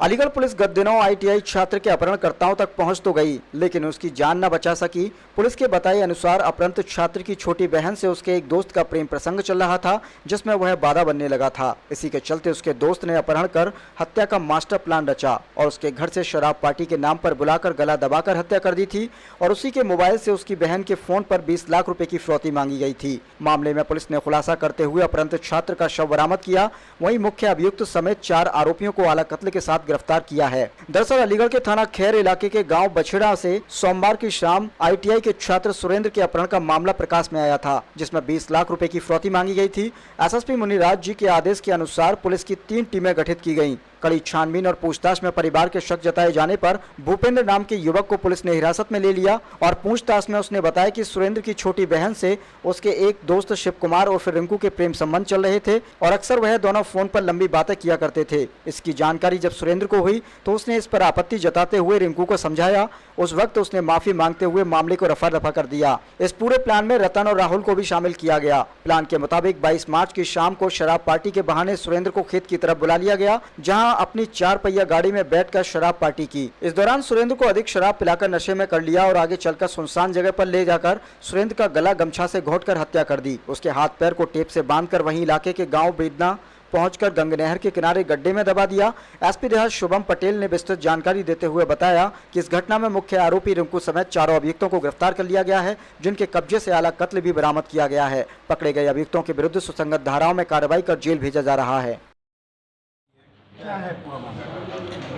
Aligarh police गत दिनों ITI छात्र के अपहरणकर्ताओं तक पहुंच तो गई, लेकिन उसकी जान न बचा सकी। पुलिस के बताए अनुसार अपहृत छात्र की छोटी बहन से उसके एक दोस्त का प्रेम प्रसंग चल रहा था, जिसमें वह बाधा बनने लगा था। इसी के चलते उसके दोस्त ने अपहरण कर हत्या का मास्टर प्लान रचा और उसके घर से शराब पार्टी के नाम पर बुलाकर गला दबाकर हत्या कर दी थी और उसी के मोबाइल से उसकी बहन के फोन पर 20 लाख रुपए की फिरौती मांगी गई थी। मामले में पुलिस ने खुलासा करते हुए अपहृत छात्र का शव बरामद किया। वहीं मुख्य अभियुक्त समेत 4 आरोपियों को आला कत्ल के साथ गिरफ्तार किया है। दरअसल अलीगढ़ के थाना खैर इलाके के गांव बछड़ा से सोमवार की शाम आईटीआई के छात्र सुरेंद्र के अपहरण का मामला प्रकाश में आया था, जिसमें 20 लाख रुपए की फिरौती मांगी गई थी। एसएसपी मुनिराज जी के आदेश के अनुसार पुलिस की 3 टीमें गठित की गईं। कड़ी छानबीन और पूछताछ में परिवार के शक जताए जाने पर भूपेंद्र नाम के युवक को पुलिस ने हिरासत में ले लिया और पूछताछ में उसने बताया कि सुरेंद्र की छोटी बहन से उसके एक दोस्त शिव कुमार और फिर रिंकू के प्रेम संबंध चल रहे थे और अक्सर वह दोनों फोन पर लंबी बातें किया करते थे। इसकी जानकारी जब सुरेंद्र को हुई तो उसने इस पर आपत्ति जताते हुए रिंकू को समझाया। उस वक्त उसने माफी मांगते हुए मामले को रफा दफा कर दिया। इस पूरे प्लान में रतन और राहुल को भी शामिल किया गया। प्लान के मुताबिक 22 मार्च की शाम को शराब पार्टी के बहाने सुरेंद्र को खेत की तरफ बुला लिया गया, जहां अपनी 4 पहिया गाड़ी में बैठकर शराब पार्टी की। इस दौरान सुरेंद्र को अधिक शराब पिलाकर नशे में कर लिया और आगे चलकर सुनसान जगह पर ले जाकर सुरेंद्र का गला गमछा से घोंटकर हत्या कर दी। उसके हाथ पैर को टेप से बांधकर वहीं इलाके के गांव बेदना पहुंचकर गंगनहर के किनारे गड्ढे में दबा दिया। एसपी देहात शुभम पटेल ने विस्तृत जानकारी देते हुए बताया कि इस घटना में मुख्य आरोपी रिंकू समेत 4 अभियुक्तों को गिरफ्तार कर लिया गया है, जिनके कब्जे से आला कत्ल भी बरामद किया गया है। पकड़े गए अभियुक्तों के विरुद्ध सुसंगत धाराओं में कार्रवाई कर जेल भेजा जा रहा है।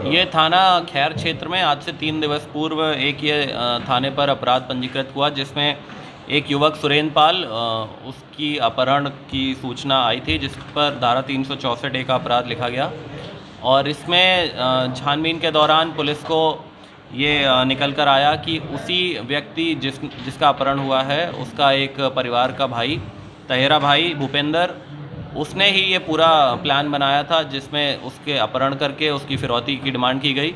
ये थाना खैर क्षेत्र में आज से 3 दिवस पूर्व एक ये थाने पर अपराध पंजीकृत हुआ, जिसमें एक युवक सुरेंद्र पाल उसकी अपहरण की सूचना आई थी, जिस पर धारा 364 का अपराध लिखा गया। और इसमें छानबीन के दौरान पुलिस को ये निकल कर आया कि उसी व्यक्ति जिसका अपहरण हुआ है, उसका एक परिवार का भाई तहेरा भाई भूपेंद्र, उसने ही ये पूरा प्लान बनाया था, जिसमें उसके अपहरण करके उसकी फिरौती की डिमांड की गई।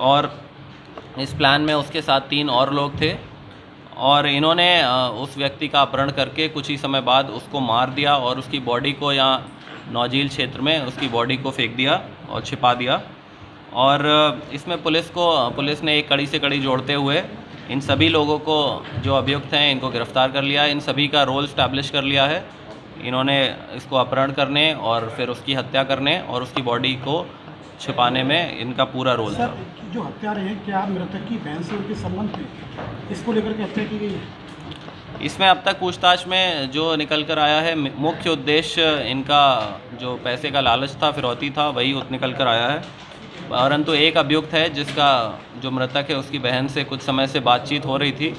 और इस प्लान में उसके साथ 3 और लोग थे और इन्होंने उस व्यक्ति का अपहरण करके कुछ ही समय बाद उसको मार दिया और उसकी बॉडी को यहाँ नौजील क्षेत्र में उसकी बॉडी को फेंक दिया और छिपा दिया। और इसमें पुलिस ने एक कड़ी से कड़ी जोड़ते हुए इन सभी लोगों को, जो अभियुक्त हैं, इनको गिरफ्तार कर लिया। इन सभी का रोल स्टैब्लिश कर लिया है। इन्होंने इसको अपहरण करने और फिर उसकी हत्या करने और उसकी बॉडी को छिपाने में इनका पूरा रोल था। जो हत्यारे हैं, क्या मृतक की बहन से उनके संबंध थे, इसको लेकर के हत्या की गई है? इसमें अब तक पूछताछ में जो निकल कर आया है, मुख्य उद्देश्य इनका जो पैसे का लालच था, फिरौती था, वही निकल कर आया है। परंतु एक अभियुक्त है जिसका, जो मृतक है, उसकी बहन से कुछ समय से बातचीत हो रही थी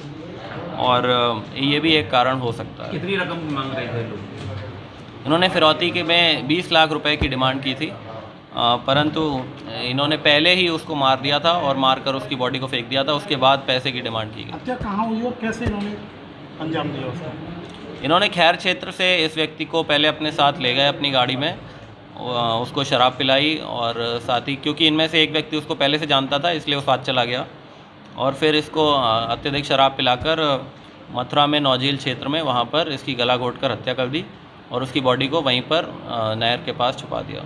और ये भी एक कारण हो सकता है। कितनी रकम मांग रहे थे लोग? इन्होंने फिरौती के में 20 लाख रुपए की डिमांड की थी, परंतु इन्होंने पहले ही उसको मार दिया था और मारकर उसकी बॉडी को फेंक दिया था। उसके बाद पैसे की डिमांड की गई। हत्या कहाँ हुई और कैसे इन्होंने अंजाम दिया उसका? इन्होंने खैर क्षेत्र से इस व्यक्ति को पहले अपने साथ ले गए अपनी गाड़ी में, उसको शराब पिलाई और साथ ही, क्योंकि इनमें से एक व्यक्ति उसको पहले से जानता था, इसलिए वो साथ चला गया और फिर इसको अत्यधिक शराब पिलाकर मथुरा में नौजील क्षेत्र में वहाँ पर इसकी गला घोंट कर हत्या कर दी और उसकी बॉडी को वहीं पर नहर के पास छुपा दिया।